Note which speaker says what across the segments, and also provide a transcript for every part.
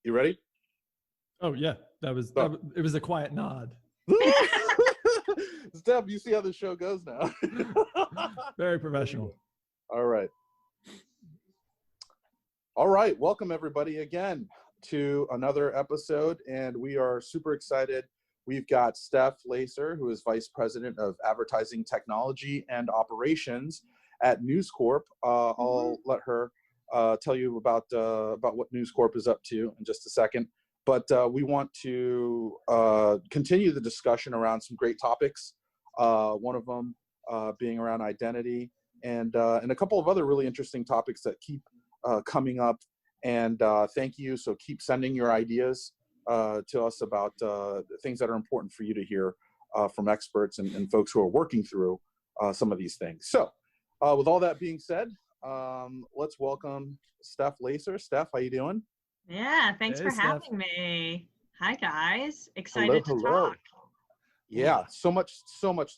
Speaker 1: You ready?
Speaker 2: Oh yeah, it was a quiet nod.
Speaker 1: Steph, you see how the show goes now.
Speaker 2: Very professional.
Speaker 1: All right. All right. Welcome everybody again to another episode, and we are super excited. We've got Steph Layser, who is Vice President of Advertising Technology and Operations at News Corp. I'll let her tell you about what News Corp is up to in just a second. But we want to continue the discussion around some great topics. One of them being around identity, and a couple of other really interesting topics that keep coming up. And thank you. So keep sending your ideas to us about things that are important for you to hear from experts and folks who are working through some of these things. So with all that being said, let's welcome Steph Layser. Steph, how you doing?
Speaker 3: Yeah, thanks for having me. Hi guys, excited to talk.
Speaker 1: Yeah, so much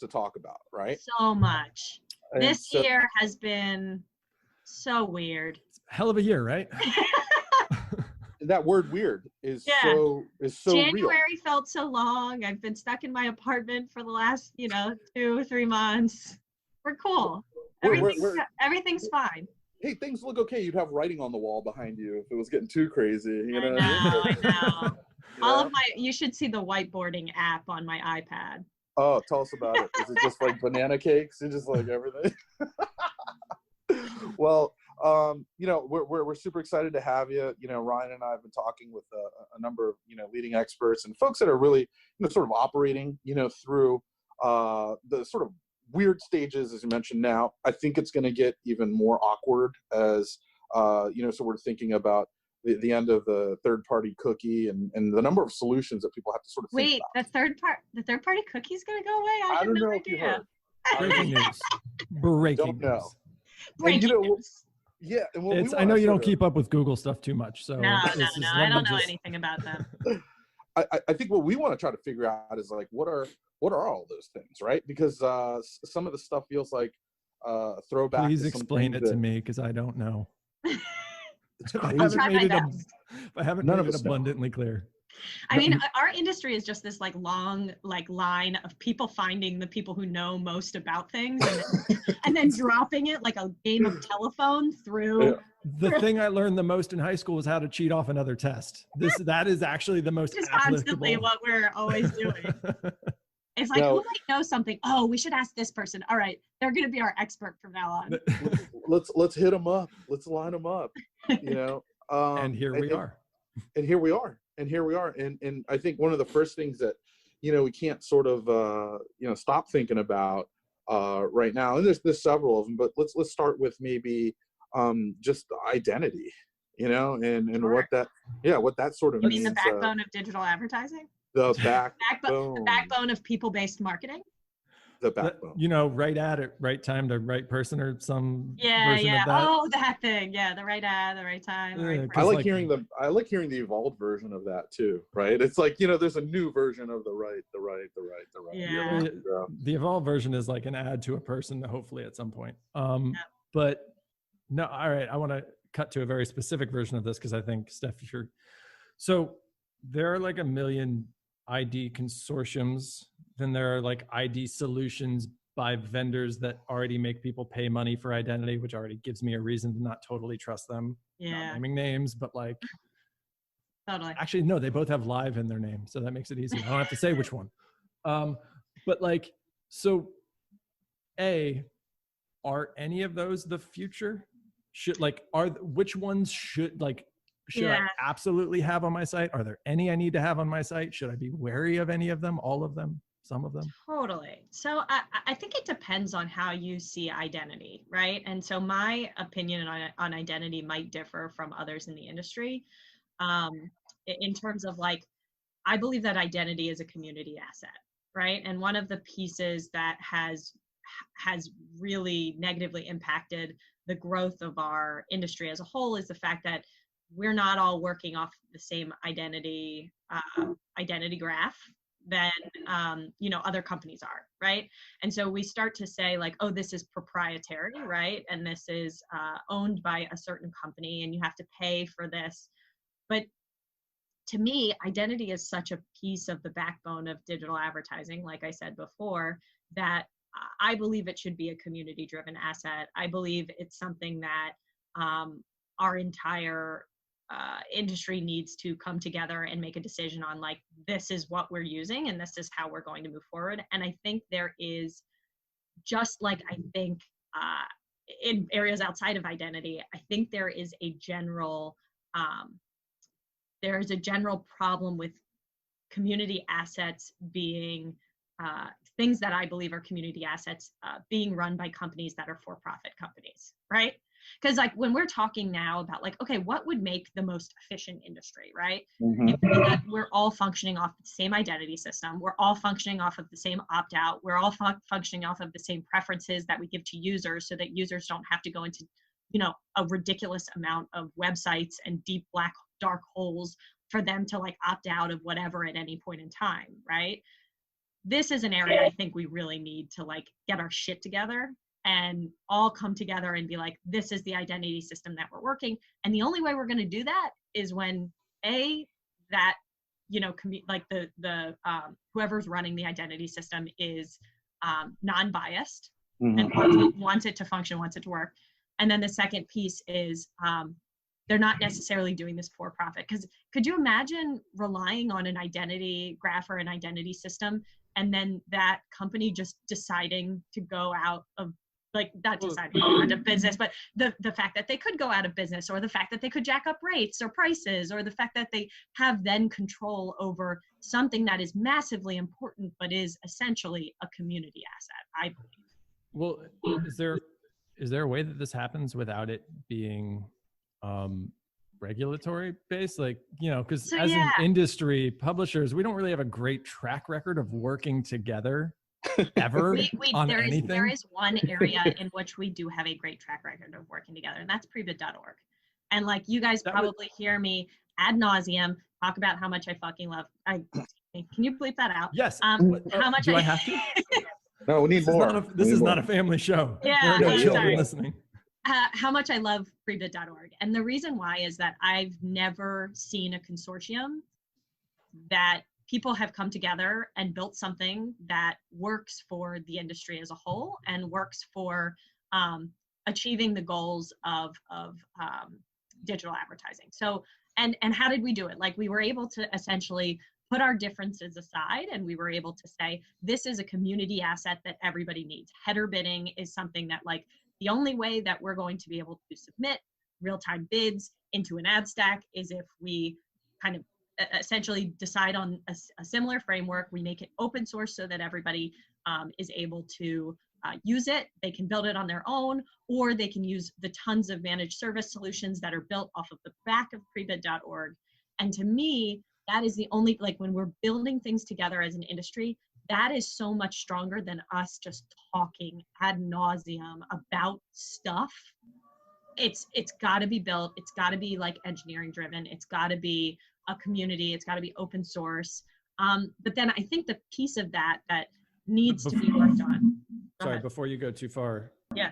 Speaker 1: to talk about, right?
Speaker 3: So much.
Speaker 1: And
Speaker 3: this year has been so weird.
Speaker 2: Hell of a year, right?
Speaker 1: That word "weird" is so
Speaker 3: January
Speaker 1: real.
Speaker 3: felt so long. I've been stuck in my apartment for the last 2-3 months. We're cool. Everything's fine.
Speaker 1: Hey, things look okay. You'd have writing on the wall behind you if it was getting too crazy. You know?
Speaker 3: I know. All of you should see the whiteboarding app on my iPad.
Speaker 1: Oh, tell us about it. Is it just like banana cakes? Is it just like everything? Well, we're super excited to have you. Ryan and I have been talking with a number of leading experts and folks that are really sort of operating through the sort of weird stages, as you mentioned. Now I think it's going to get even more awkward as so we're thinking about the end of the third-party cookie and the number of solutions that people have to sort of think about.
Speaker 3: The third-party cookie is going to go away? I
Speaker 1: don't know
Speaker 3: no
Speaker 1: if you heard.
Speaker 2: Breaking news. Breaking news.
Speaker 3: Breaking news.
Speaker 1: Yeah, and
Speaker 2: I know you don't keep up with Google stuff too much, so
Speaker 3: no, I don't know anything about them.
Speaker 1: I think what we want to try to figure out is like what are all those things, right? Because some of the stuff feels like throwback.
Speaker 2: Please explain it to me, because I don't know. I haven't made it abundantly clear.
Speaker 3: I mean, our industry is just this long line of people finding the people who know most about things and then dropping it like a game of telephone through.
Speaker 1: Yeah.
Speaker 2: The thing I learned the most in high school was how to cheat off another test. That is actually the most
Speaker 3: constantly what we're always doing. It's like, who might know something? Oh, we should ask this person. All right, they're going to be our expert from now on.
Speaker 1: Let's hit them up. Let's line them up.
Speaker 2: And here we are.
Speaker 1: And here we are. And I think one of the first things that we can't sort of stop thinking about right now, and there's several of them, but let's start with maybe just identity, and
Speaker 3: Sure.
Speaker 1: what that sort of
Speaker 3: You
Speaker 1: means.
Speaker 3: mean the backbone of digital advertising?
Speaker 1: The
Speaker 3: backbone of people-based marketing?
Speaker 1: The backbone.
Speaker 2: Right ad at right time to right person, or some
Speaker 3: version
Speaker 2: of that.
Speaker 3: Oh, that thing. Yeah, the right ad, the right time, the right person.
Speaker 1: I like hearing the evolved version of that too, right? It's like, there's a new version of the right.
Speaker 3: Yeah.
Speaker 2: The evolved version is like an ad to a person, hopefully at some point. But no, all right, I want to cut to a very specific version of this, because I think, Steph, so there are like 1 million ID consortiums, then there are like ID solutions by vendors that already make people pay money for identity, which already gives me a reason to not totally trust them.
Speaker 3: Yeah.
Speaker 2: Not naming names, but like,
Speaker 3: totally.
Speaker 2: Actually, no, they both have live in their name, so that makes it easier. I don't have to say which one. But like, so are any of those the future? Which ones should I absolutely have on my site? Are there any I need to have on my site? Should I be wary of any of them? All of them? Some of them?
Speaker 3: Totally. So I think it depends on how you see identity, right? And so my opinion on identity might differ from others in the industry. In terms of I believe that identity is a community asset, right? And one of the pieces that has really negatively impacted the growth of our industry as a whole is the fact that we're not all working off the same identity graph than other companies are, right? And so we start to say oh, this is proprietary, right? And this is owned by a certain company, and you have to pay for this. But to me, identity is such a piece of the backbone of digital advertising, like I said before, that I believe it should be a community-driven asset. I believe it's something that our entire industry needs to come together and make a decision on, like, this is what we're using and this is how we're going to move forward. And I think there is, just like I think in areas outside of identity, I think there is a general problem with community assets being things that I believe are community assets being run by companies that are for-profit companies, right? Because like when we're talking now about like, okay, what would make the most efficient industry, right?
Speaker 1: Mhm.
Speaker 3: It would be that we're all functioning off the same identity system. We're all functioning off of the same opt-out. We're all functioning off of the same preferences that we give to users so that users don't have to go into, a ridiculous amount of websites and deep black dark holes for them to like opt out of whatever at any point in time, right? This is an area I think we really need to like get our shit together and all come together and be like, this is the identity system that we're working. And the only way we're going to do that is when that, like the whoever's running the identity system is non-biased and wants it to function, wants it to work. And then the second piece is they're not necessarily doing this for profit. Because could you imagine relying on an identity graph or an identity system and then that company just deciding to go out of, like, not deciding to go out of business, but the fact that they could go out of business, or the fact that they could jack up rates or prices, or the fact that they have then control over something that is massively important, but is essentially a community asset, I believe.
Speaker 2: Well, is there a way that this happens without it being regulatory based, like, because as an industry, publishers, we don't really have a great track record of working together ever on anything.
Speaker 3: There is one area in which we do have a great track record of working together, and that's Prebid.org. And like you guys probably hear me ad nauseum talk about how much I fucking love. Can you bleep that out?
Speaker 2: Yes.
Speaker 3: How much
Speaker 2: do I have to?
Speaker 1: No, we need more.
Speaker 2: This is not a family show.
Speaker 3: Yeah,
Speaker 2: there are no children
Speaker 3: sorry.
Speaker 2: listening.
Speaker 3: How much I love Prebid.org. And the reason why is that I've never seen a consortium that people have come together and built something that works for the industry as a whole and works for achieving the goals of digital advertising. So, and how did we do it? Like, we were able to essentially put our differences aside and we were able to say, this is a community asset that everybody needs. Header bidding is something that, like, the only way that we're going to be able to submit real-time bids into an ad stack is if we kind of essentially decide on a similar framework. We make it open source so that everybody is able to use it. They can build it on their own, or they can use the tons of managed service solutions that are built off of the back of Prebid.org. And to me, that is the only, like, when we're building things together as an industry, that is so much stronger than us just talking ad nauseum about stuff. It's got to be built. It's got to be like engineering driven. It's got to be a community. It's got to be open source. But then I think the piece of that needs to be worked on.
Speaker 2: Sorry, before you go too far.
Speaker 3: Yeah.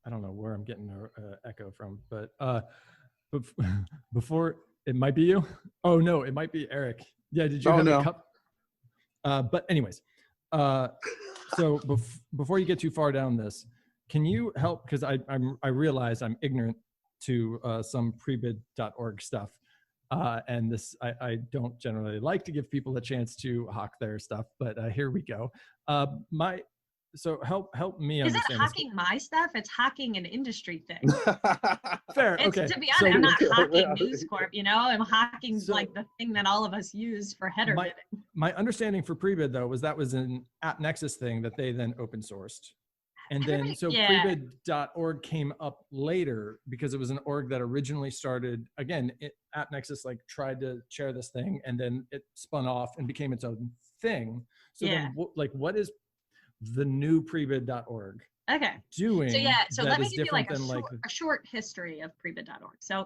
Speaker 2: I don't know where I'm getting an echo from, but before, it might be you. Oh no, it might be Erik. Yeah, did you have a cup? But anyways, so before you get too far down this, can you help? Because I realize I'm ignorant to some Prebid.org stuff, and this I don't generally like to give people a chance to hawk their stuff, but here we go. So help me understand.
Speaker 3: Isn't hawking my stuff? It's hawking an industry thing.
Speaker 2: Fair. Okay.
Speaker 3: To be honest, I'm not hawking News Corp. I'm hawking like the thing that all of us use for header bidding.
Speaker 2: My understanding for Prebid though was that was an AppNexus thing that they then open sourced, and then Prebid.org came up later because it was an org that originally started. Again, AppNexus like tried to share this thing, and then it spun off and became its own thing. So then, what is the new Prebid.org doing?
Speaker 3: So let me give you like a short history of Prebid.org. So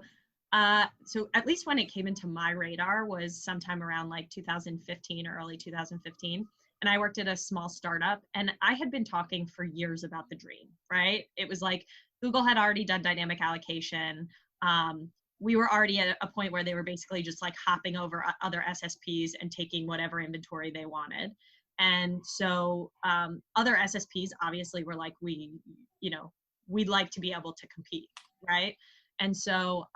Speaker 3: at least when it came into my radar was sometime around like 2015 or early 2015. And I worked at a small startup, and I had been talking for years about the dream, right? It was like Google had already done dynamic allocation. we were already at a point where they were basically just like hopping over other SSPs and taking whatever inventory they wanted. And so other SSPs obviously were like, we'd like to be able to compete, right? And so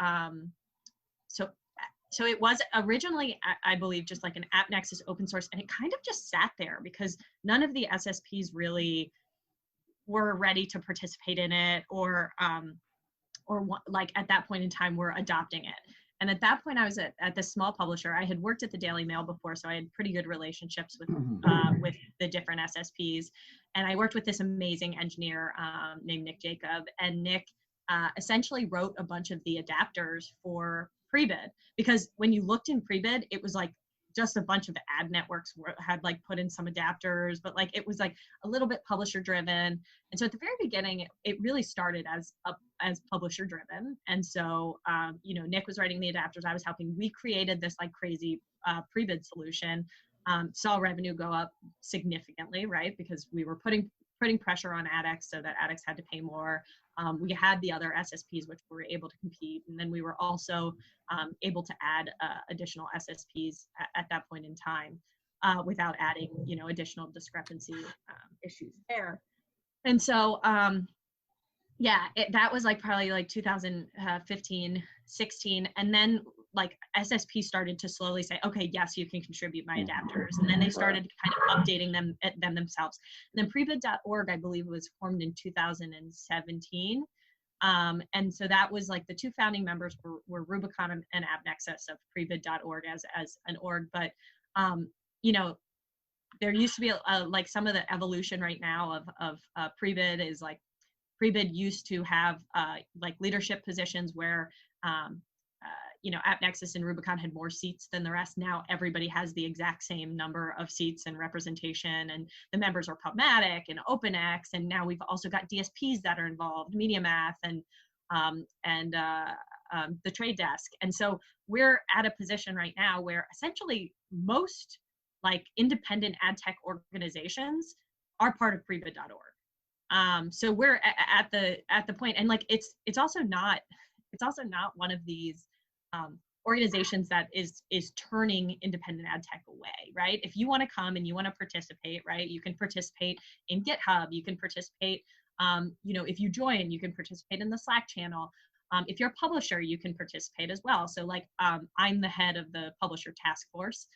Speaker 3: so it was originally, I believe, just like an AppNexus open source, and it kind of just sat there because none of the SSPs really were ready to participate in it, or like at that point in time were adopting it. And at that point, I was at this small publisher. I had worked at the Daily Mail before, so I had pretty good relationships with the different SSPs. And I worked with this amazing engineer named Nick Jacob, and Nick essentially wrote a bunch of the adapters for Prebid, because when you looked in Prebid, it was like just a bunch of ad networks had like put in some adapters, but like it was like a little bit publisher driven. And so at the very beginning, it really started as publisher driven. And so, Nick was writing the adapters, I was helping. We created this like crazy Prebid solution, saw revenue go up significantly, right? Because we were putting pressure on AdX so that AdX had to pay more. We had the other SSPs which were able to compete, and then we were also able to add additional SSPs at that point in time without adding, additional discrepancy issues there. And so, that was like probably like 2015, 16, and then like SSP started to slowly say, okay, yes, you can contribute my adapters. And then they started kind of updating them themselves. And then Prebid.org, I believe, was formed in 2017. And so that was like the two founding members were Rubicon and AppNexus of Prebid.org as an org. But, there used to be like some of the evolution right now of Prebid is like, Prebid used to have like leadership positions where, AppNexus and Rubicon had more seats than the rest. Now everybody has the exact same number of seats and representation, and the members are Pubmatic and OpenX, and now we've also got DSPs that are involved, MediaMath and the Trade Desk. And so we're at a position right now where essentially most like independent ad tech organizations are part of Prebid.org. So we're at the point, and like it's also not one of these organizations that is turning independent ad tech away, right? If you want to come and you want to participate, right, you can participate in GitHub, you can participate, if you join, you can participate in the Slack channel. If you're a publisher, you can participate as well. So like I'm the head of the publisher task force.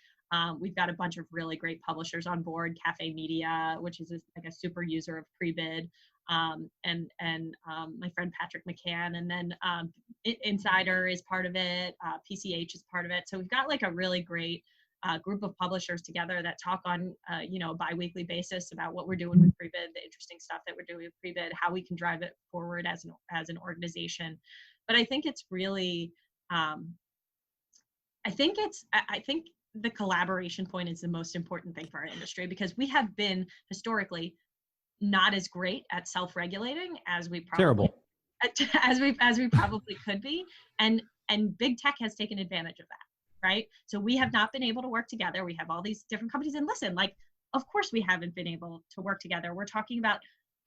Speaker 3: We've got a bunch of really great publishers on board, Cafe Media, which is like a super user of Prebid, and my friend Patrick McCann, and then Insider is part of it, PCH is part of it. So we've got like a really great group of publishers together that talk on a bi-weekly basis about what we're doing with Prebid, the interesting stuff that we're doing with Prebid, how we can drive it forward as an organization. But I think it's really, I think the collaboration point is the most important thing for our industry, because we have been historically not as great at self-regulating as we probably as we probably could be, and big tech has taken advantage of that, right? So we have not been able to work together. We have all these different companies, and listen, like, of course we haven't been able to work together. We're talking about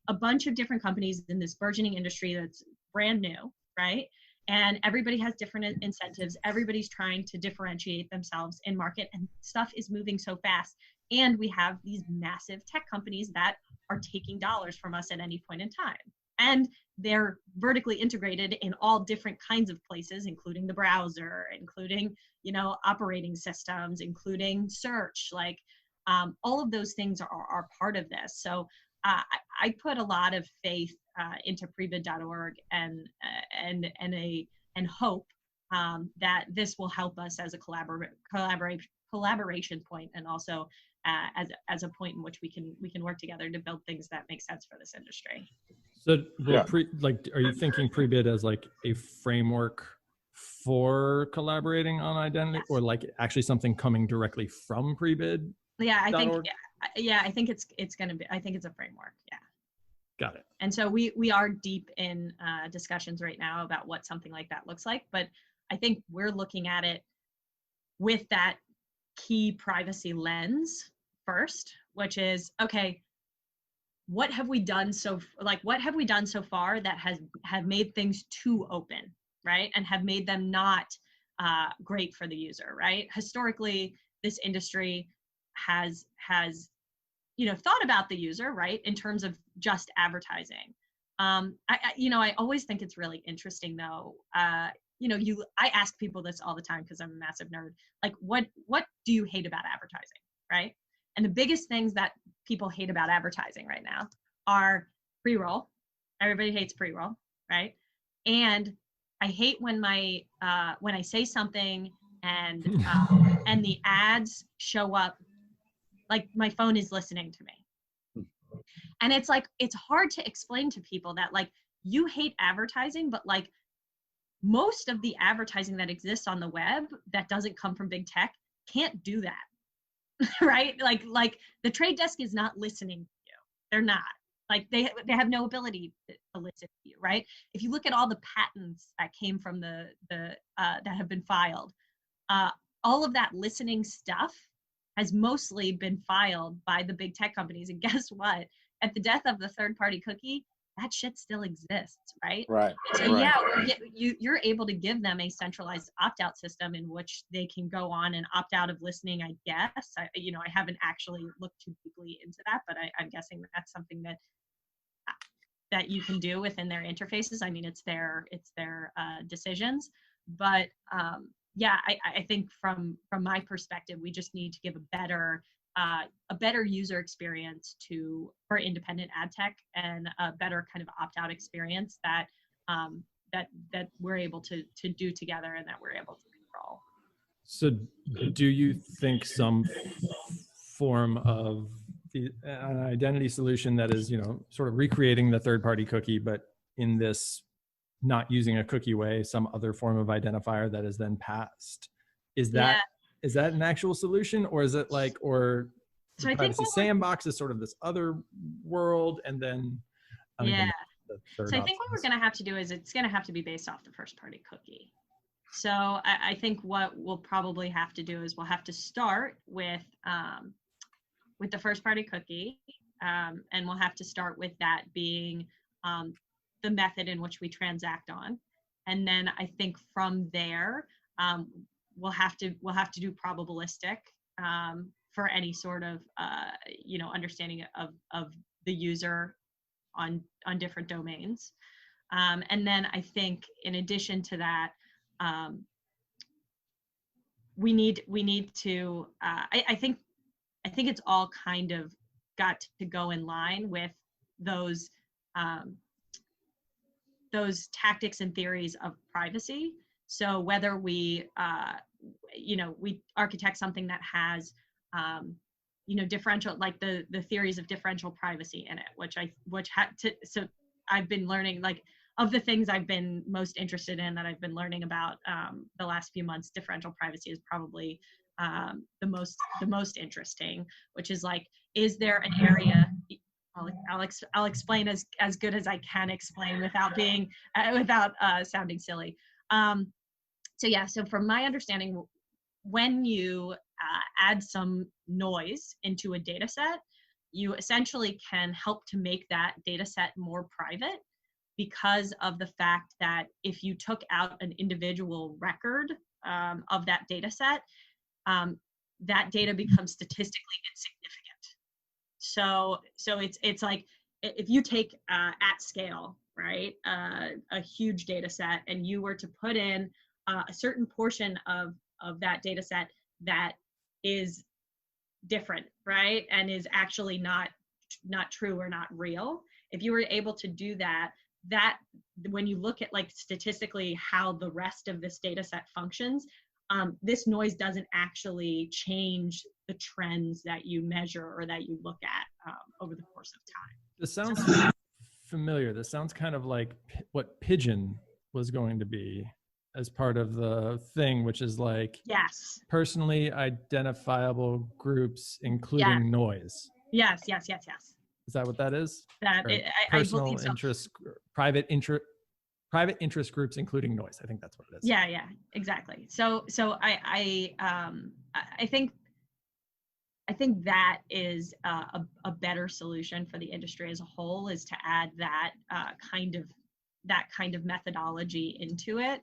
Speaker 3: a bunch of different companies in this burgeoning industry that's brand new, right? And everybody has different incentives. Everybody's trying to differentiate themselves in market, and stuff is moving so fast. And we have these massive tech companies that are taking dollars from us at any point in time. And they're vertically integrated in all different kinds of places, including the browser, including, operating systems, including search, like all of those things are part of this. So I put a lot of faith into Prebid.org and hope that this will help us as a collaboration point, and also as a point in which we can work together to build things that make sense for this industry.
Speaker 2: So, are you thinking Prebid as like a framework for collaborating on identity, yes, or like actually something coming directly from Prebid?
Speaker 3: Yeah, I think it's going to be. I think it's a framework. Yeah.
Speaker 2: Got it.
Speaker 3: And so we are deep in discussions right now about what something like that looks like. But I think we're looking at it with that key privacy lens first, which is, okay, what have we done so far that have made things too open, right? And have made them not great for the user, right? Historically, this industry has thought about the user, right, in terms of just advertising. I always think it's really interesting though. I ask people this all the time because I'm a massive nerd. Like, what do you hate about advertising, right? And the biggest things that people hate about advertising right now are pre-roll. Everybody hates pre-roll, right? And I hate when when I say something and the ads show up like my phone is listening to me. And it's like, it's hard to explain to people that like you hate advertising, but like most of the advertising that exists on the web that doesn't come from big tech can't do that. Right? Like the Trade Desk is not listening to you. They're not. Like they have no ability to listen to you, right? If you look at all the patents that came from the that have been filed, all of that listening stuff has mostly been filed by the big tech companies. And guess what? At the death of the third-party cookie, that shit still exists, right?
Speaker 1: Right.
Speaker 3: So
Speaker 1: right.
Speaker 3: yeah, you're able to give them a centralized opt-out system in which they can go on and opt out of listening, I guess. I haven't actually looked too deeply into that, but I'm guessing that's something that you can do within their interfaces. I mean, it's their decisions, but yeah, I think from my perspective, we just need to give a better user experience for independent ad tech, and a better kind of opt-out experience that we're able to do together and that we're able to control.
Speaker 2: So do you think some form of an identity solution that is, sort of recreating the third-party cookie, but in this not using a cookie way, some other form of identifier that is then passed, is that an actual solution, or is it like, or
Speaker 3: So
Speaker 2: the
Speaker 3: I think
Speaker 2: privacy sandbox is sort of this other world, and then
Speaker 3: So I think
Speaker 2: option
Speaker 3: what we're going to have to do is it's going to have to be based off the first party cookie. So I think what we'll probably have to do is we'll have to start with the first party cookie, and we'll have to start with that being the method in which we transact on, and then I think from there we'll have to do probabilistic for any sort of understanding of the user on different domains, and then I think in addition to that, we need to I think it's all kind of got to go in line with those tactics and theories of privacy. So whether we we architect something that has differential, like the theories of differential privacy in it, so I've been learning, like, of the things I've been most interested in that I've been learning about the last few months, differential privacy is probably the most interesting, which is like, is there an area? I'll explain as good as I can explain without being sounding silly. So from my understanding, when you add some noise into a data set, you essentially can help to make that data set more private, because of the fact that if you took out an individual record of that data set, that data becomes statistically insignificant. So it's like, if you take at scale, right, a huge data set, and you were to put in a certain portion of that data set that is different, right, and is actually not true or not real, if you were able to do that when you look at, like, statistically how the rest of this data set functions, this noise doesn't actually change the trends that you measure or that you look at over the course of time.
Speaker 2: This sounds familiar. This sounds kind of like what Pigeon was going to be as part of the thing, which is like,
Speaker 3: yes,
Speaker 2: personally identifiable groups, including noise.
Speaker 3: Yes.
Speaker 2: Is that what that is?
Speaker 3: Personal
Speaker 2: I believe so. Interest, private interest groups, including noise. I think that's what it is.
Speaker 3: Yeah, exactly. So I think that is a better solution for the industry as a whole, is to add that kind of that kind of methodology into it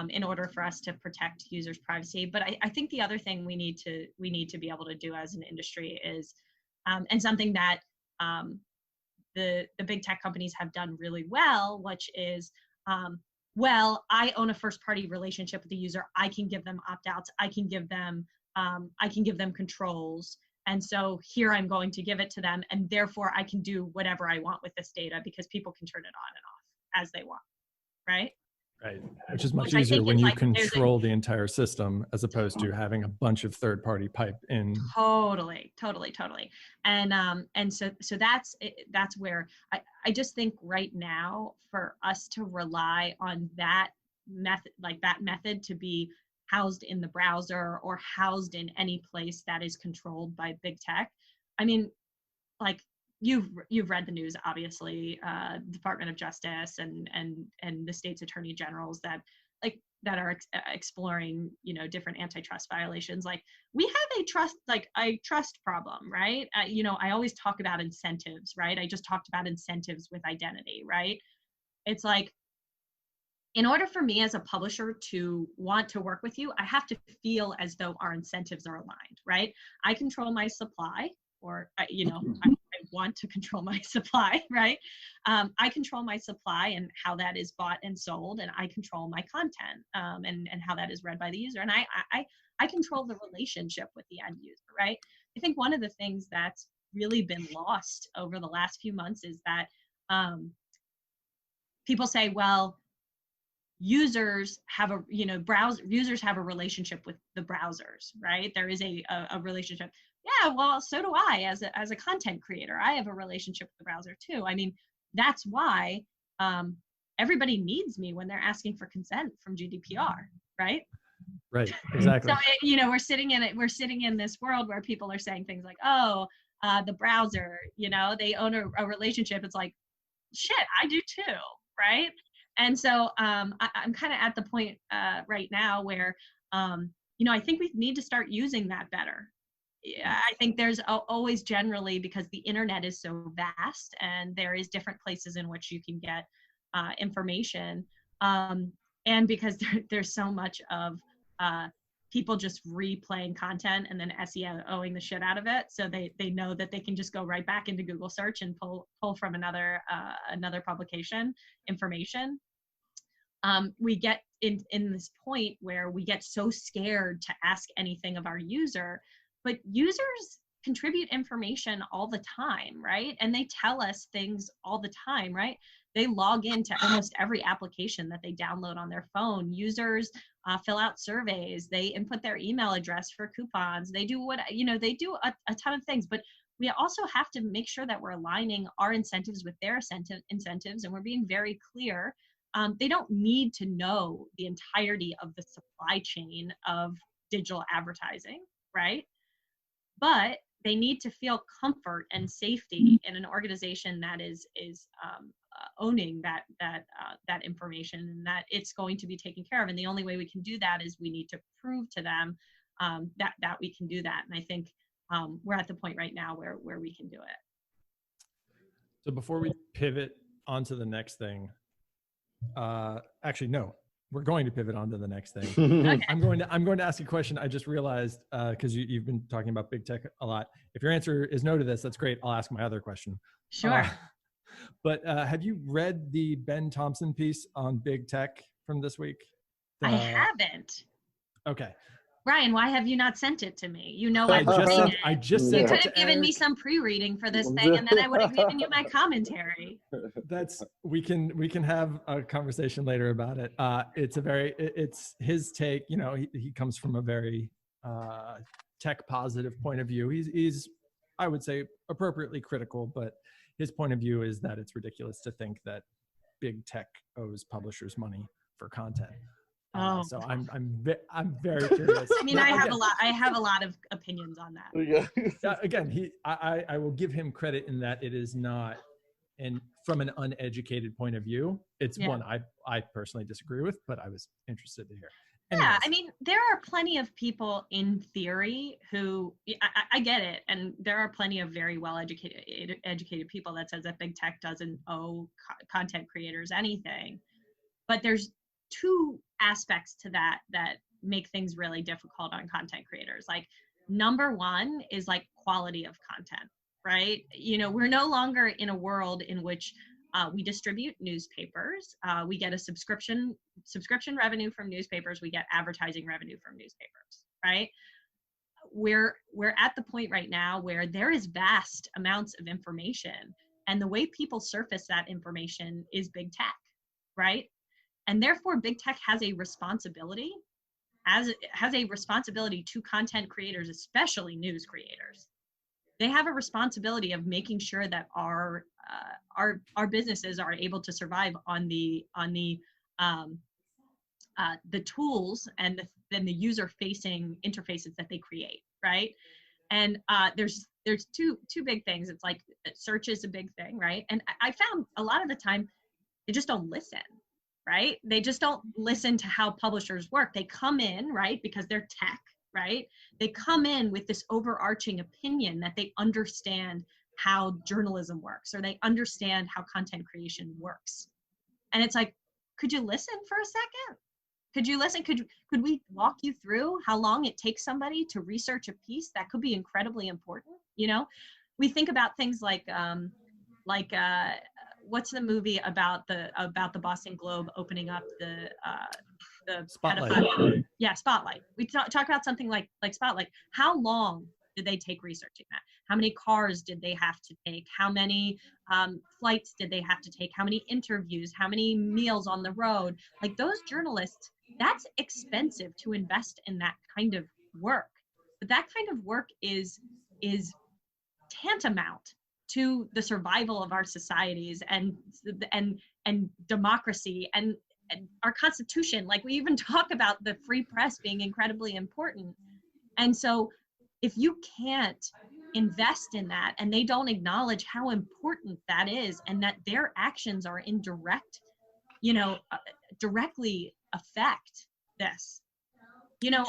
Speaker 3: in order for us to protect users' privacy. But I think the other thing we need to be able to do as an industry is, and something that the big tech companies have done really well, which is, well, I own a first party relationship with the user. I can give them opt-outs. I can give them controls. And so here I'm going to give it to them. And therefore I can do whatever I want with this data because people can turn it on and off as they want. Right.
Speaker 2: Right. Which is much easier when you control the entire system as opposed to having a bunch of third-party pipe in.
Speaker 3: Totally. And so that's where I just think right now for us to rely on that method to be housed in the browser or housed in any place that is controlled by big tech. I mean, like you've read the news, obviously, Department of Justice and the state's attorney generals that are exploring, different antitrust violations. Like we have a trust problem, right? I always talk about incentives, right? I just talked about incentives with identity, right? It's like, in order for me as a publisher to want to work with you, I have to feel as though our incentives are aligned, right? I control my supply, or, I want to control my supply, right? I control my supply and how that is bought and sold, and I control my content and how that is read by the user. And I control the relationship with the end user, right? I think one of the things that's really been lost over the last few months is that people say, well, users have a relationship with the browsers, right? There is a relationship. Yeah, well, so do I as a content creator. I have a relationship with the browser too. I mean, that's why everybody needs me when they're asking for consent from GDPR, right?
Speaker 2: Right, exactly.
Speaker 3: So we're sitting in this world where people are saying things like, oh, the browser, they own a relationship. It's like, shit, I do too, right? And so I'm kind of at the point right now where, I think we need to start using that better. I think there's always generally, because the internet is so vast and there is different places in which you can get information. And because there's so much of people just replaying content and then SEOing the shit out of it. So they know that they can just go right back into Google search and pull from another publication information. We get in this point where we get so scared to ask anything of our user, but users contribute information all the time, right? And they tell us things all the time, right? They log into almost every application that they download on their phone. Users fill out surveys. They input their email address for coupons. They do they do a ton of things, but we also have to make sure that we're aligning our incentives with their incentives, and we're being very clear. They don't need to know the entirety of the supply chain of digital advertising, right? But they need to feel comfort and safety in an organization that is owning that information, and that it's going to be taken care of. And the only way we can do that is we need to prove to them that we can do that. And I think we're at the point right now where we can do it.
Speaker 2: So before we pivot onto the next thing, actually, no, we're going to pivot on to the next thing.
Speaker 3: Okay.
Speaker 2: I'm going to ask a question. I just realized, because you've been talking about big tech a lot. If your answer is no to this, that's great. I'll ask my other question.
Speaker 3: Sure.
Speaker 2: But have you read the Ben Thompson piece on big tech from this week?
Speaker 3: I haven't.
Speaker 2: Okay.
Speaker 3: Ryan, why have you not sent it to me?
Speaker 2: I just sent
Speaker 3: You
Speaker 2: it
Speaker 3: could
Speaker 2: to
Speaker 3: have given me
Speaker 2: Eric.
Speaker 3: some pre-reading for this thing, and then I would have given you my commentary.
Speaker 2: We can have a conversation later about it. It's his take. He comes from a very tech positive point of view. He's I would say appropriately critical, but his point of view is that it's ridiculous to think that big tech owes publishers money for content. So I'm very curious.
Speaker 3: I mean, I have a lot of opinions on that.
Speaker 1: Yeah.
Speaker 2: Again, I will give him credit in that it is not, and from an uneducated point of view, it's one I personally disagree with, but I was interested to hear.
Speaker 3: Yeah, I mean, there are plenty of people in theory who I get it, and there are plenty of very well educated people that says that big tech doesn't owe content creators anything. But there's two aspects to that that make things really difficult on content creators. Like, number one is like quality of content, right? You know, we're no longer in a world in which we distribute newspapers. We get a subscription revenue from newspapers. We get advertising revenue from newspapers, right? We're at the point right now where there is vast amounts of information, and the way people surface that information is big tech, right? And therefore, big tech has a responsibility, to content creators, especially news creators. They have a responsibility of making sure that our businesses are able to survive on the tools and the user facing interfaces that they create, right? And there's two big things. It's like search is a big thing, right? And I found a lot of the time they just don't listen, right? They just don't listen to how publishers work. They come in, right, because they're tech, right? They come in with this overarching opinion that they understand how journalism works, or they understand how content creation works. And it's like, could you listen for a second? Could you listen? Could we walk you through how long it takes somebody to research a piece that could be incredibly important? You know, we think about things like what's the movie about the Boston Globe opening up the
Speaker 2: Spotlight.
Speaker 3: pedophile? Yeah, Spotlight. We talk about something like Spotlight. How long did they take researching that? How many cars did they have to take? How many flights did they have to take? How many interviews? How many meals on the road? Like, those journalists, that's expensive to invest in that kind of work. But that kind of work is tantamount to the survival of our societies and democracy and our Constitution. Like, we even talk about the free press being incredibly important. And so if you can't invest in that, and they don't acknowledge how important that is, and that their actions are in direct, directly affect this. You know,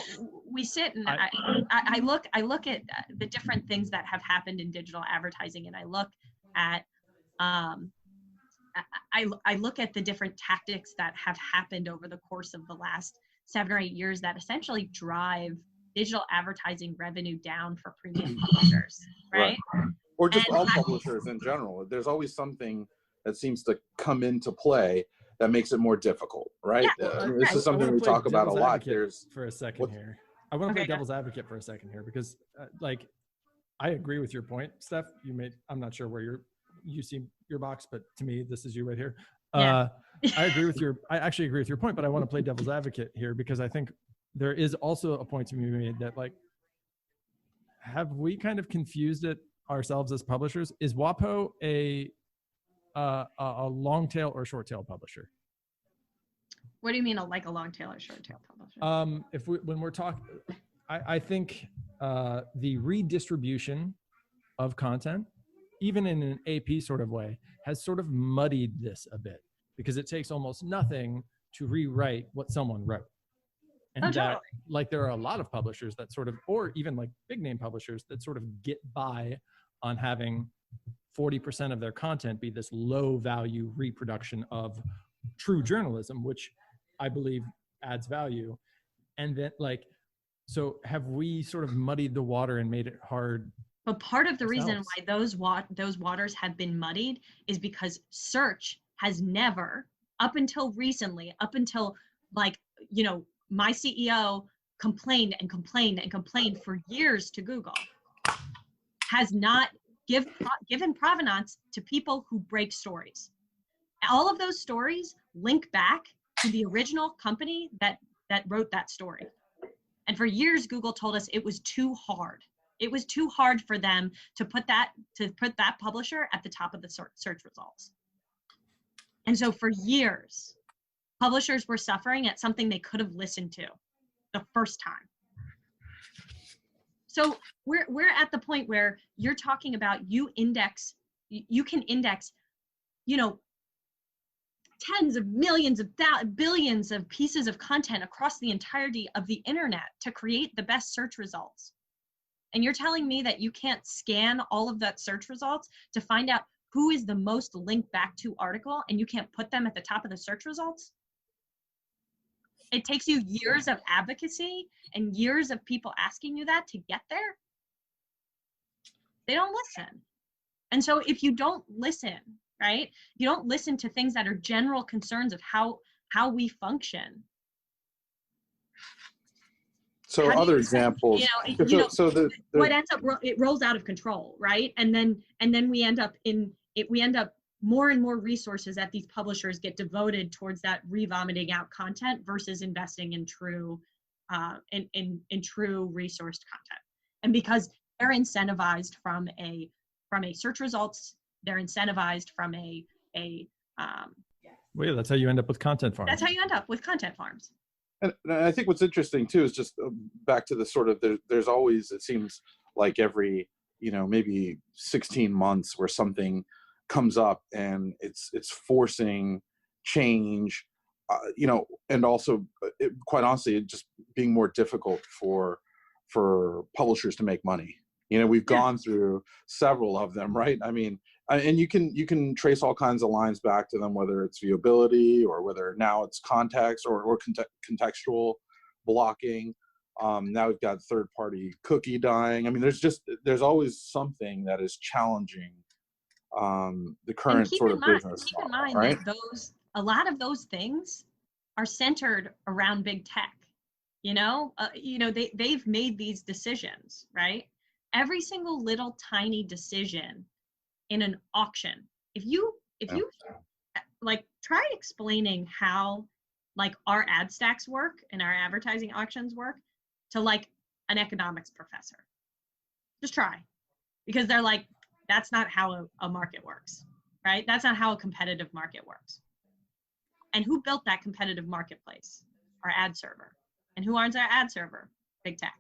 Speaker 3: we sit and I look at the different things that have happened in digital advertising, and I look at I look at the different tactics that have happened over the course of the last 7 or 8 years that essentially drive digital advertising revenue down for premium publishers, right?
Speaker 1: Or just all publishers in general. There's always something that seems to come into play that makes it more difficult, right?
Speaker 3: Yeah,
Speaker 1: this is something we talk about a lot.
Speaker 2: For a second here. I want to play devil's advocate for a second here, because I agree with your point, Steph. I'm not sure where you see your box, but to me, this is you right here.
Speaker 3: Yeah.
Speaker 2: I actually agree with your point, but I want to play devil's advocate here, because I think there is also a point to be made that, like, have we kind of confused it ourselves as publishers? Is WAPO a long tail or short tail publisher?
Speaker 3: What do you mean, like a long tail or short tail publisher?
Speaker 2: When we're talking, I think the redistribution of content, even in an AP sort of way, has sort of muddied this a bit, because it takes almost nothing to rewrite what someone wrote. And
Speaker 3: totally.
Speaker 2: Like, there are a lot of publishers that sort of, or even like big name publishers that sort of get by on having 40% of their content be this low value reproduction of true journalism, which I believe adds value. And then, like, so have we sort of muddied the water and made it hard?
Speaker 3: But part of the reason why those waters have been muddied is because search has never, up until recently, my CEO complained for years to Google, has not given provenance to people who break stories. All of those stories link back to the original company that wrote that story. And for years, Google told us it was too hard. It was too hard for them to put that publisher at the top of the search results. And so for years, publishers were suffering at something they could have listened to the first time. So we're at the point where you're talking about you can index, tens of millions of billions of pieces of content across the entirety of the internet to create the best search results. And you're telling me that you can't scan all of that search results to find out who is the most linked back to article, and you can't put them at the top of the search results? It takes you years of advocacy and years of people asking you that to get there. They don't listen. And so if you don't listen, right, you don't listen to things that are general concerns of how we function.
Speaker 1: So other examples,
Speaker 3: what ends up, it rolls out of control, right? And then we end up more and more resources that these publishers get devoted towards that re-vomiting out content versus investing in true in true resourced content. And because they're incentivized from a search results, they're incentivized from
Speaker 2: well, yeah, that's how you end up with content farms.
Speaker 3: That's how you end up with content farms.
Speaker 1: And I think what's interesting too is just back to the sort of there's always, it seems like every maybe 16 months where something comes up and it's forcing change, and also quite honestly, it just being more difficult for publishers to make money. We've gone through several of them, right? I mean, and you can trace all kinds of lines back to them, whether it's viewability or whether now it's context or contextual blocking. Now we've got third-party cookie dying. I mean, there's always something that is challenging the current sort of business
Speaker 3: Keep in
Speaker 1: model,
Speaker 3: mind
Speaker 1: right?
Speaker 3: that a lot of those things are centered around big tech. They've made these decisions, right? Every single little tiny decision in an auction. If you like try explaining how like our ad stacks work and our advertising auctions work to like an economics professor. Just try. Because they're like, that's not how a market works, right? That's not how a competitive market works. And who built that competitive marketplace? Our ad server. And who owns our ad server? Big tech.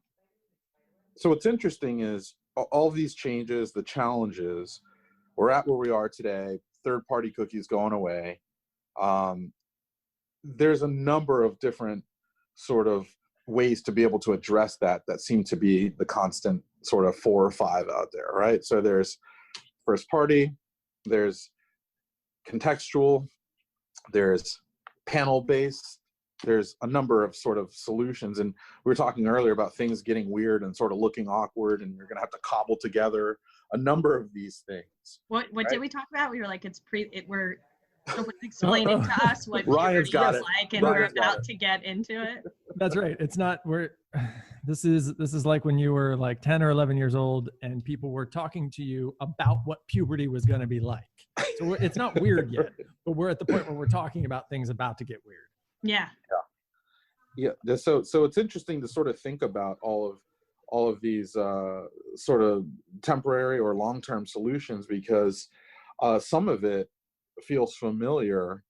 Speaker 1: So what's interesting is all these changes, the challenges, we're at where we are today, third-party cookies going away. There's a number of different sort of ways to be able to address that seem to be the constant sort of 4 or 5 out there, right? So there's first party, there's contextual, there's panel-based, there's a number of sort of solutions. And we were talking earlier about things getting weird and sort of looking awkward, and you're going to have to cobble together a number of these things.
Speaker 3: What right? Did we talk about? We were like, we're someone's explaining to us what
Speaker 1: Ryan's got
Speaker 3: is
Speaker 1: it.
Speaker 3: like, and
Speaker 1: Ryan's
Speaker 3: we're about to get into it.
Speaker 2: That's right. It's not this is like when you were like 10 or 11 years old and people were talking to you about what puberty was going to be like. So it's not weird yet, but we're at the point where we're talking about things about to get weird.
Speaker 3: Yeah.
Speaker 1: So it's interesting to sort of think about all of these sort of temporary or long-term solutions, because some of it feels familiar,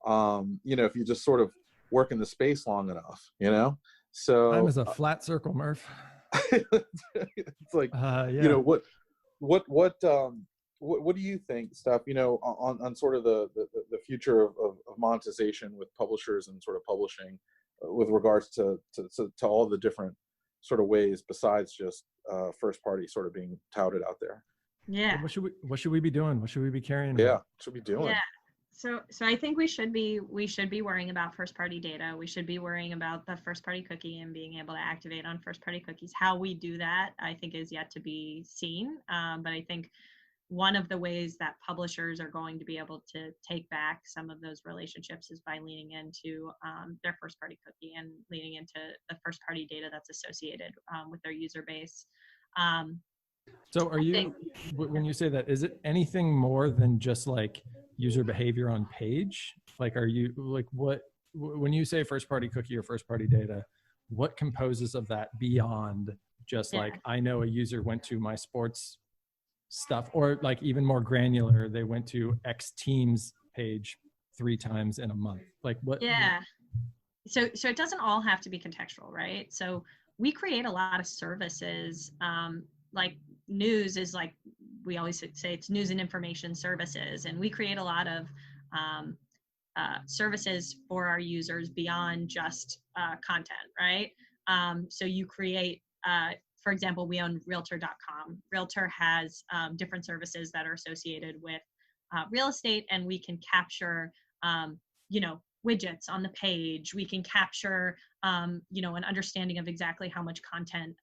Speaker 1: if you just sort of work in the space long enough, so
Speaker 2: time is a flat circle, Murph.
Speaker 1: it's like what do you think, Steph, on sort of the future of monetization with publishers and sort of publishing with regards to all the different sort of ways besides just first party sort of being touted out there?
Speaker 3: Yeah.
Speaker 2: What should we be doing? What should we be carrying?
Speaker 1: Yeah. What should we be doing?
Speaker 3: Yeah. So I think we should be worrying about first party data. We should be worrying about the first party cookie and being able to activate on first party cookies. How we do that, I think, is yet to be seen. But I think one of the ways that publishers are going to be able to take back some of those relationships is by leaning into their first party cookie and leaning into the first party data that's associated with their user base.
Speaker 2: So when you say that, is it anything more than just like user behavior on page? Like, are you like when you say first party cookie or first party data, what composes of that beyond just like, I know a user went to my sports stuff, or like even more granular, they went to X team's page 3 times in a month? Like what?
Speaker 3: Yeah. So it doesn't all have to be contextual, right? So we create a lot of services, like news is like, we always say it's news and information services. And we create a lot of services for our users beyond just content, right? So you create, for example, we own Realtor.com. Realtor has different services that are associated with real estate, and we can capture, widgets on the page. We can capture, an understanding of exactly how much content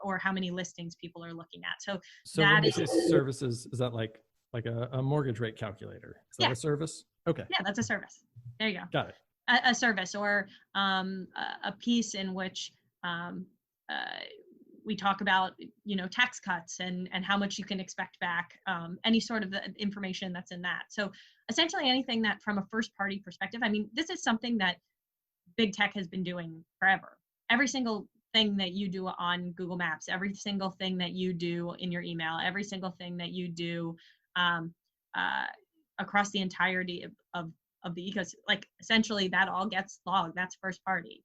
Speaker 3: or how many listings people are looking at. So
Speaker 2: when you say services, is that like a mortgage rate calculator? Is that a service? Okay.
Speaker 3: Yeah, that's a service. There you go.
Speaker 2: Got it.
Speaker 3: A service, or a piece in which we talk about, tax cuts and how much you can expect back, any sort of information that's in that. So essentially anything that from a first party perspective, I mean, this is something that big tech has been doing forever. Every single thing that you do on Google Maps, every single thing that you do in your email, every single thing that you do across the entirety of the ecosystem, like essentially that all gets logged. That's first party.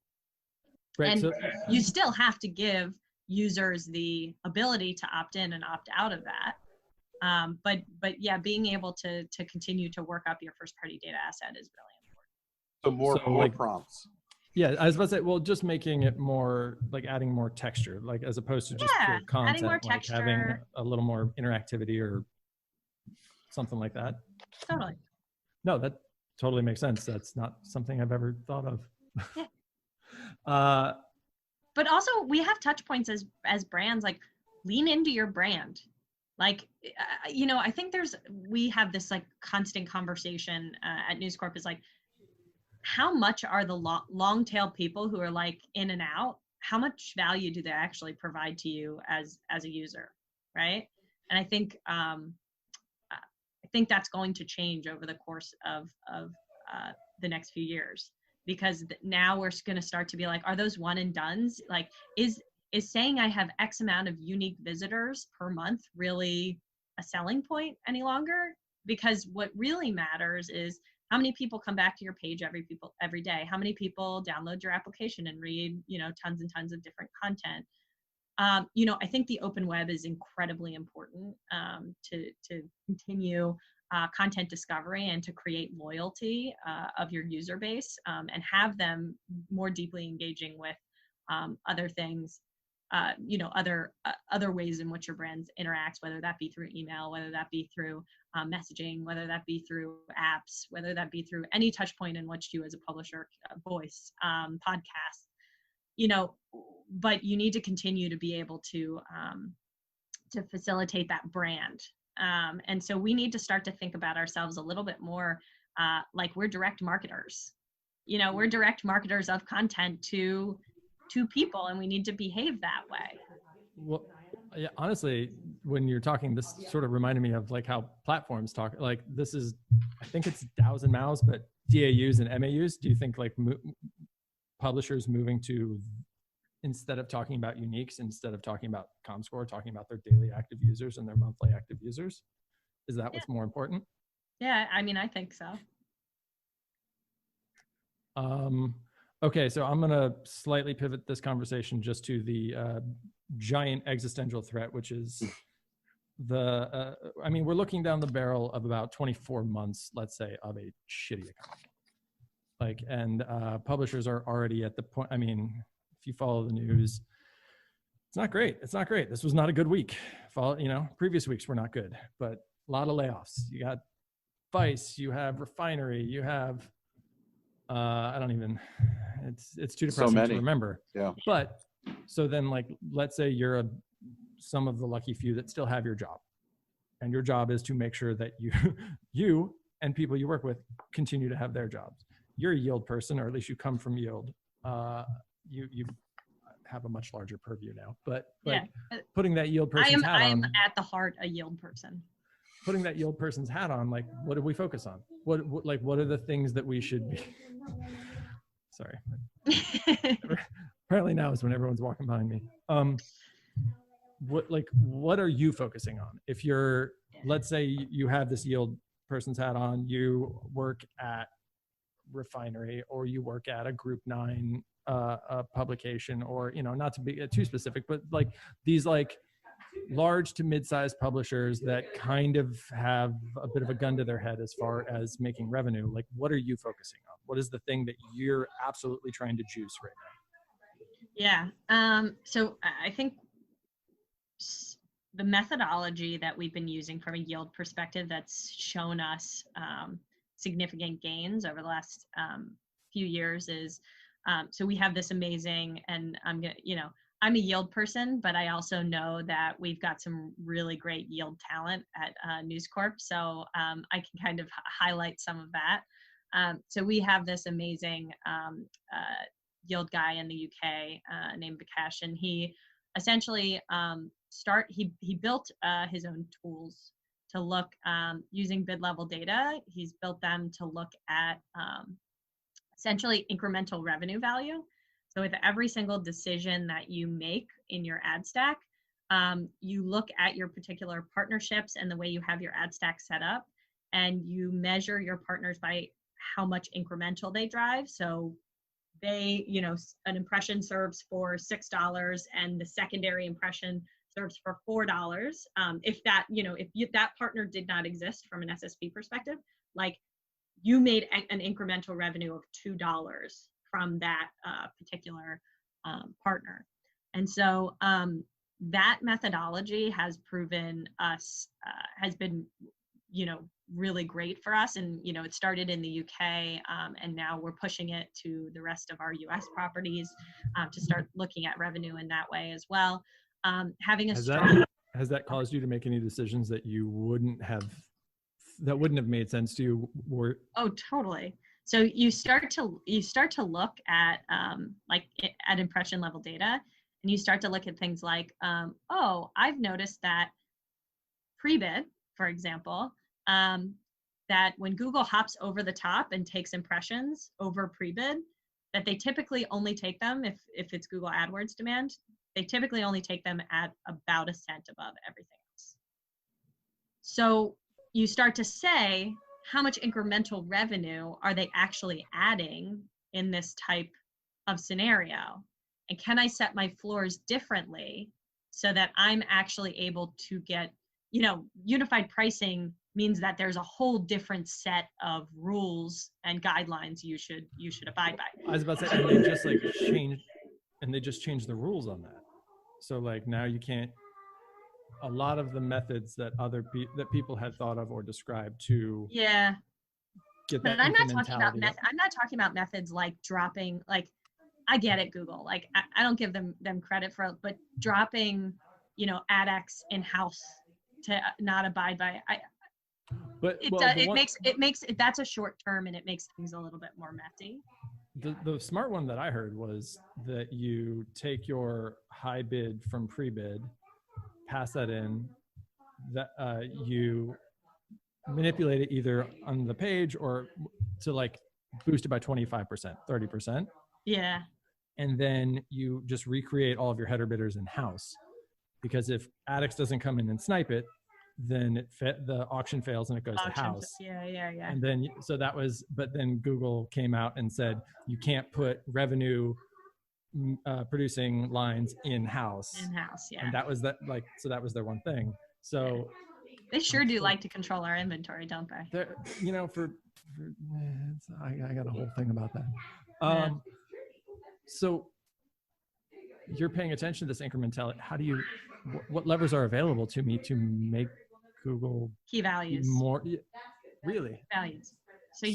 Speaker 3: Right. And you still have to give users the ability to opt in and opt out of that. But yeah, being able to continue to work up your first party data asset is really important.
Speaker 1: So more prompts.
Speaker 2: Yeah, I was about to say, well, just making it more like adding more texture, like as opposed to just pure content,
Speaker 3: adding more texture,
Speaker 2: like having a little more interactivity or something like that.
Speaker 3: Totally.
Speaker 2: No, that totally makes sense. That's not something I've ever thought of.
Speaker 3: Yeah. But also we have touch points as brands, like lean into your brand. Like, I think we have this like constant conversation at News Corp is like, how much are the long tail people who are like in and out, how much value do they actually provide to you as a user, right? And I think that's going to change over the course of the next few years, because now we're going to start to be like, are those one and dones? Like, is saying I have X amount of unique visitors per month really a selling point any longer? Because what really matters is how many people come back to your page every day? How many people download your application and read, tons and tons of different content? I think the open web is incredibly important to continue content discovery and to create loyalty of your user base, and have them more deeply engaging with other things, other ways in which your brand interacts, whether that be through email, whether that be through messaging, whether that be through apps, whether that be through any touch point in which you as a publisher, voice, podcast, but you need to continue to be able to facilitate that brand. And so we need to start to think about ourselves a little bit more like we're direct marketers. We're direct marketers of content to people, and we need to behave that way.
Speaker 2: Well, yeah, honestly, when you're talking, this sort of reminded me of like how platforms talk. Like this is, I think it's DAOs and MAOs, but DAUs and MAUs. Do you think like publishers moving to, instead of talking about uniques, instead of talking about ComScore, talking about their daily active users and their monthly active users? Is that what's more important?
Speaker 3: Yeah, I mean, I think so.
Speaker 2: Okay, so I'm going to slightly pivot this conversation just to the giant existential threat, which is we're looking down the barrel of about 24 months, let's say, of a shitty economy. And publishers are already at the point, if you follow the news, it's not great. It's not great. This was not a good week. Previous weeks were not good, but a lot of layoffs. You got Vice, you have Refinery, you have, it's too depressing to remember.
Speaker 1: Yeah.
Speaker 2: But so then let's say you're some of the lucky few that still have your job, and your job is to make sure that you and people you work with continue to have their jobs. You're a yield person, or at least you come from yield. You have a much larger purview now, but putting that yield person's hat on.
Speaker 3: I am at the heart a yield person.
Speaker 2: Putting that yield person's hat on, like, what do we focus on? What are the things that we should be? Sorry. Apparently now is when everyone's walking behind me. What are you focusing on? If you're, let's say you have this yield person's hat on, you work at Refinery, or you work at a Group 9 publication, or not to be too specific, but like these large to mid-sized publishers that kind of have a bit of a gun to their head as far as making revenue, like what are you focusing on? What is the thing that you're absolutely trying to juice right now?
Speaker 3: Yeah. So I think the methodology that we've been using from a yield perspective that's shown us significant gains over the last few years is, so we have this amazing, and I'm a yield person, but I also know that we've got some really great yield talent at News Corp. So I can kind of highlight some of that. So we have this amazing yield guy in the UK named Vikash, and he essentially he built his own tools to look using bid level data. He's built them to look at essentially incremental revenue value. So with every single decision that you make in your ad stack, you look at your particular partnerships and the way you have your ad stack set up, and you measure your partners by how much incremental they drive. So they, an impression serves for $6 and the secondary impression serves for $4. If that, if that partner did not exist from an SSP perspective, like you made an incremental revenue of $2 from that particular partner. And so that methodology has proven us, has been, really great for us. And, it started in the UK and now we're pushing it to the rest of our US properties to start looking at revenue in that way as well. Having a
Speaker 2: has that caused you to make any decisions that you wouldn't have made sense to you?
Speaker 3: Oh, totally. So you start to look at at impression level data, and you start to look at things like, I've noticed that Prebid, for example, that when Google hops over the top and takes impressions over Prebid, that they typically only take them, if it's Google AdWords demand, they typically only take them at about a cent above everything else. So you start to say, how much incremental revenue are they actually adding in this type of scenario? And can I set my floors differently so that I'm actually able to get, unified pricing means that there's a whole different set of rules and guidelines you should abide by.
Speaker 2: I was about to say, and they just changed the rules on that. So like now you can't, a lot of the methods that that people had thought of or described to get that.
Speaker 3: But I'm not talking about methods like dropping, like I get it, Google, like I don't give them credit for, but dropping, AdX in-house to not abide by. It makes that's a short term, and it makes things a little bit more messy.
Speaker 2: The smart one that I heard was that you take your high bid from Prebid, pass that in, that you manipulate it either on the page or to like boost it by 25%, 30%.
Speaker 3: Yeah.
Speaker 2: And then you just recreate all of your header bidders in house, because if AdX doesn't come in and snipe it, then the auction fails and it goes to house.
Speaker 3: Yeah.
Speaker 2: And then, but then Google came out and said, you can't put revenue producing lines in-house.
Speaker 3: Yeah.
Speaker 2: And that was that was their one thing. So
Speaker 3: they sure do like to control our inventory, don't they?
Speaker 2: I got a whole thing about that. So you're paying attention to this incrementality. What levers are available to me to make Google
Speaker 3: key values
Speaker 2: more really
Speaker 3: values? So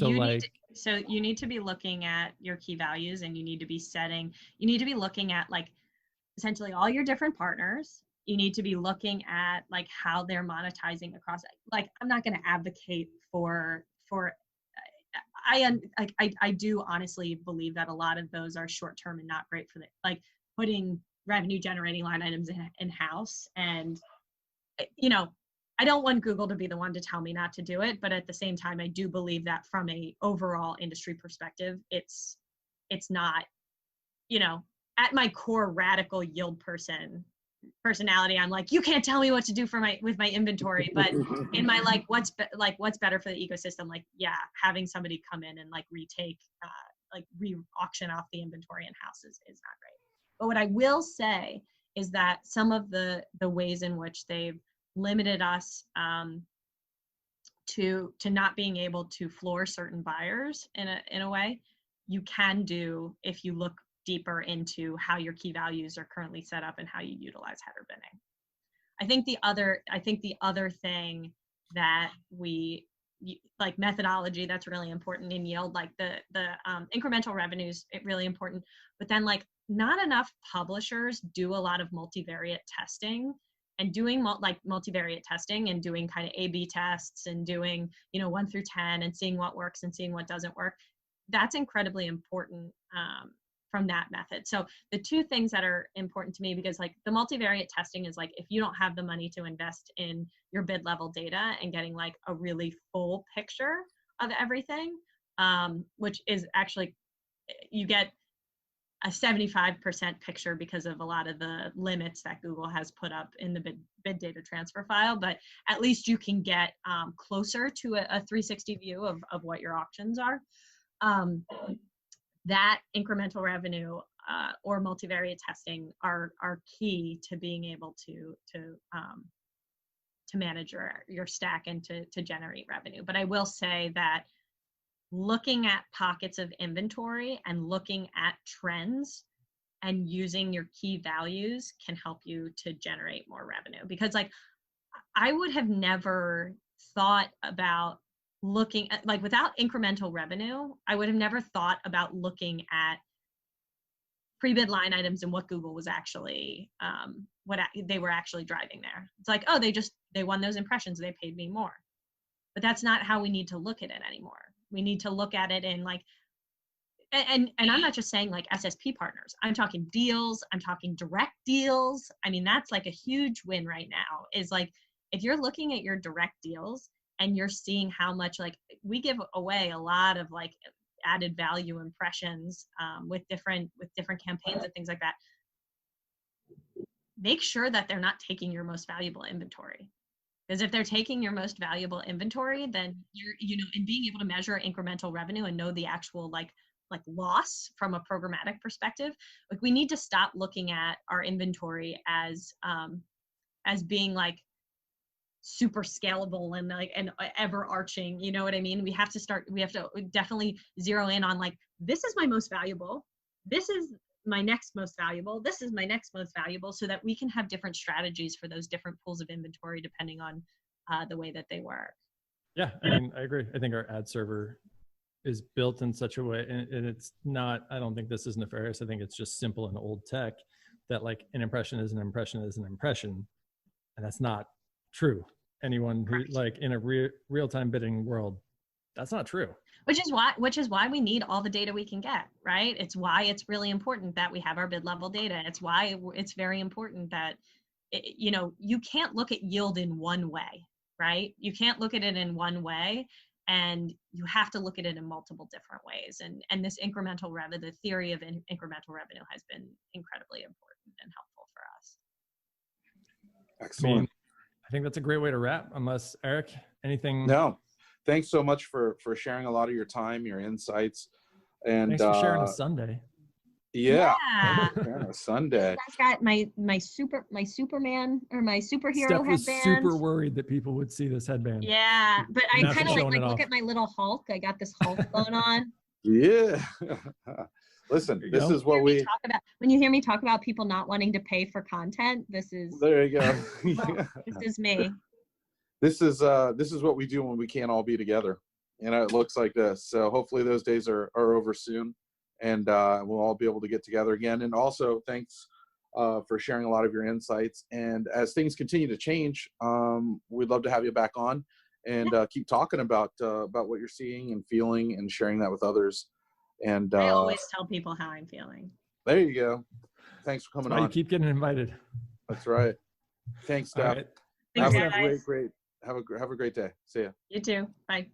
Speaker 3: you need to be looking at your key values, and you need to be looking at like essentially all your different partners. You need to be looking at like how they're monetizing across, like I'm not going to advocate for I do honestly believe that a lot of those are short-term and not great for like putting revenue generating line items in-house. And, I don't want Google to be the one to tell me not to do it. But at the same time, I do believe that from a overall industry perspective, it's not, at my core radical yield personality, I'm like, you can't tell me what to do with my inventory. But in my what's better for the ecosystem, having somebody come in and retake re-auction off the inventory in house is not great. But what I will say is that some of the ways in which they've limited us to not being able to floor certain buyers in a way, you can do if you look deeper into how your key values are currently set up and how you utilize header bidding. I think the other thing that like methodology, that's really important in yield, like the incremental revenues, it really important, but then like not enough publishers do a lot of multivariate testing, and doing multivariate testing and doing kind of A/B tests and doing 1 through 10 and seeing what works and seeing what doesn't work. That's incredibly important from that method. So the two things that are important to me, because like the multivariate testing is like, if you don't have the money to invest in your bid level data and getting like a really full picture of everything, which is actually, you get a 75% picture because of a lot of the limits that Google has put up in the bid data transfer file, but at least you can get closer to a 360 view of what your auctions are. That incremental revenue or multivariate testing are key to being able to manage your stack and to generate revenue. But I will say that looking at pockets of inventory and looking at trends and using your key values can help you to generate more revenue. Because like I would have never thought about looking at, like, without incremental revenue, I would have never thought about looking at pre-bid line items and what Google was actually, they were actually driving there. It's like, oh, they won those impressions, they paid me more. But that's not how we need to look at it anymore. We need to look at it in like, and I'm not just saying like SSP partners. I'm talking deals. I'm talking direct deals. I mean, that's like a huge win right now, is like, if you're looking at your direct deals and you're seeing how much, like, we give away a lot of like added value impressions with different campaigns and things like that. Make sure that they're not taking your most valuable inventory. Because if they're taking your most valuable inventory, then you're, and being able to measure incremental revenue and know the actual like loss from a programmatic perspective, like we need to stop looking at our inventory as being like super scalable and like and ever arching, you know what I mean? We have to definitely zero in on like, this is my most valuable, this is my next most valuable, this is my next most valuable, so that we can have different strategies for those different pools of inventory depending on the way that they work.
Speaker 2: Yeah, I mean, I agree. I think our ad server is built in such a way, and it's not, I don't think this is nefarious. I think it's just simple and old tech, that like an impression is an impression is an impression. And that's not true. Anyone who like in a real-time bidding world, that's not true.
Speaker 3: Which is why we need all the data we can get, right? It's why it's really important that we have our bid level data. It's why it's very important that, you can't look at yield in one way, right? You can't look at it in one way, and you have to look at it in multiple different ways. And this incremental revenue, the theory of incremental revenue, has been incredibly important and helpful for us.
Speaker 1: Excellent.
Speaker 2: I think that's a great way to wrap, unless Erik, anything?
Speaker 1: No, thanks so much for sharing a lot of your time, your insights, and
Speaker 2: thanks for sharing a Sunday.
Speaker 1: Yeah. A Sunday.
Speaker 3: You guys got my Superman or my superhero
Speaker 2: Steph was
Speaker 3: headband.
Speaker 2: super worried that people would see this headband.
Speaker 3: Yeah, but I kind of like look
Speaker 2: off.
Speaker 3: at my little Hulk. I got this Hulk going on.
Speaker 1: Yeah. Listen, this is what we
Speaker 3: talk about. When you hear me talk about people not wanting to pay for content, this is,
Speaker 1: there you go.
Speaker 3: This is me.
Speaker 1: This is what we do when we can't all be together. It looks like this. So hopefully those days are over soon, and we'll all be able to get together again. And also thanks for sharing a lot of your insights. And as things continue to change, we'd love to have you back on and keep talking about what you're seeing and feeling and sharing that with others. And
Speaker 3: I always tell people how I'm feeling.
Speaker 1: There you go. Thanks for coming on.
Speaker 2: You keep getting invited.
Speaker 1: That's right. Thanks, Steph.
Speaker 2: Right.
Speaker 1: Have a great day. See ya.
Speaker 3: You too. Bye.